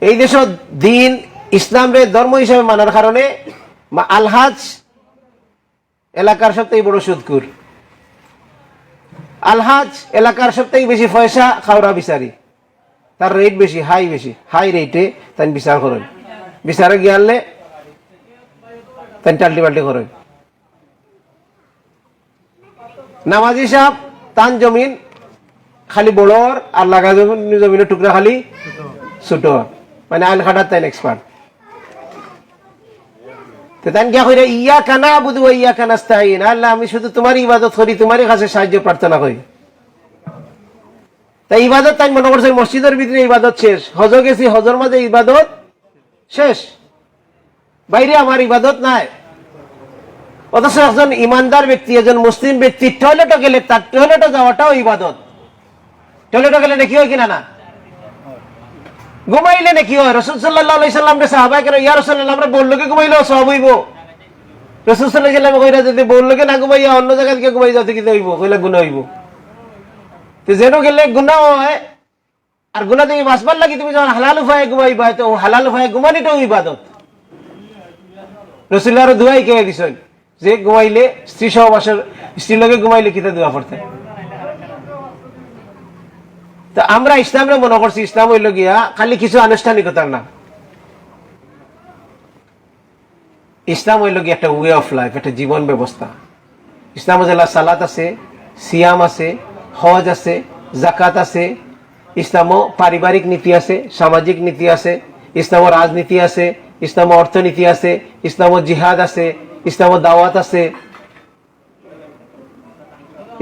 এই দেশত দিন ইসলামরে ধর্ম হিসাবে মানার কারণে আলহাজ এলাকার সবথেকে বড় সুদকুর, আলহাজ এলাকার সবথেকে বেশি পয়সা খাওয়া বিচারি, তার রেট বেশি, হাই রেটে তাই বিচার করেন, বিচারে গিয়ে আনলে তাই টাল্টি পাল্টি করেন। নামাজি সাহেব তান জমিন খালি বড়র আর লাগা জমিনের টুকরা খালি ছোট, মানে আইন খাটার তাই এক্সপার্ট। তাই গিয়া কইরা ইয়া কানা বুধু ইয়া কানাস্তাইন, আল্লাহ আমি শুধু তোমার ইবাদত করি, তোমারই কাছে সাহায্য প্রার্থনা করি। তাই ইবাদত তাই মনে করছে মসজিদের ভিতরে ইবাদত শেষ, হজ গেছি হজর মাঝে ইবাদত শেষ, বাইরে আমার ইবাদত নাই। অথচ একজন ইমানদার ব্যক্তি, একজন মুসলিম ব্যক্তি টয়লেটে গেলে তার টয়লেটে যাওয়াটাও ইবাদত। টয়লেটে গেলে নাকি হয় কিনা না, ঘুমাইলে নাকি হয়। রাসূল সাল্লাল্লাহু আলাইহি সাল্লাম রে সাহাবায়ে কেরাম ইয়া রাসূলুল্লাহ আমরা বললো কি ঘুমাইলেও সওয়াব হইব। রাসূল সাল্লাল্লাহু আলাইহি সাল্লাম কইরা যদি বললো কি না ঘুমাইয়া অন্য জায়গা থেকে ঘুমাই যাতে কি হইব, কইলে গুনাহ হইব। তো যেন গেলে গুনাহ হয়, আর গুনাহ থেকে বাঁচবার লাগি তুমি যখন হালাল উপায়ে ঘুমাইবা, তো হালাল উপায়ে ঘুমানিটাও ইবাদত। রাসূলুল্লাহর দুআই কে দিছেন যে ঘুমাইলে স্ত্রী সহবাসের স্ত্রীর লগে ঘুমাইলে কিতা দোয়া পড়তে। তো আমরা ইসলামে মনে করছি ইসলাম হইল গিয়া খালি কিছু আনুষ্ঠানিকতার না, ইসলাম হইল গিয়া একটা ওয়ে অফ লাইফ, একটা জীবন ব্যবস্থা। ইসলাম সালাত আছে, সিয়াম আছে, হজ আছে, জাকাত আছে, ইসলামও পারিবারিক নীতি আছে, সামাজিক নীতি আছে, ইসলামও রাজনীতি আছে, ইসলামও অর্থনীতি আছে, ইসলামও জিহাদ আছে, ইসলামও দাওয়াত আছে,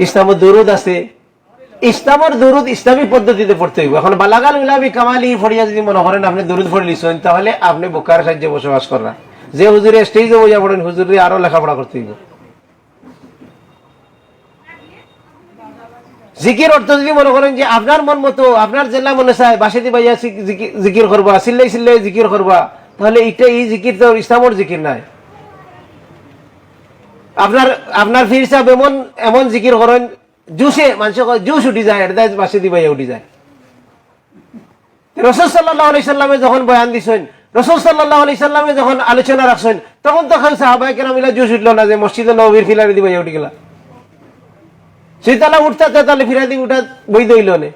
ইসলামও দুরুদ আছে। ইসলামের দুরুদ ইসলামী পদ্ধতিতে পড়তে হইব। এখন বালাগাল উলাবি কামালি ফড়িয়া যদি মনে করেন আপনি দুরুদ পড়ে লিছেন, তাহলে আপনি বোকার সাহায্যে বসবাস করা। যে হুজুরে স্টেজে বইয়া পড়েন, হুজুরে আরো লেখাপড়া করতে হইব। জিকির অর্থ যদি মনে করেন যে আপনার মন মতো আপনার জেলা মনে চায় বাসিদি বাইয়া জিকির করবা, সিল্লাই সিল্লাই জিকির করবা, তাহলে এটা এই জিকির তো ইসলামের জিকির নাই। আপনার ফির সাহেব এমন জিকির করেন জুসে মানুষ জুস উঠি যায়, এটা বাসিদি বাইয়া উঠি যায়। রাসূল সাল্লাল্লাহু আলাইহি সাল্লামে যখন বয়ান দিছেন, রাসূল সাল্লাল্লাহু আলাইহি সাল্লামে যখন আলোচনা রাখছেন, তখন তো সাহাবায়ে কেরাম মিলা জুস উঠলো না যে মসজিদে নববীর ফিলারে দি বাইয়া উঠি গেলা। সেই তালা উঠতে তাহলে ফিরা দি উঠা বই দইল না।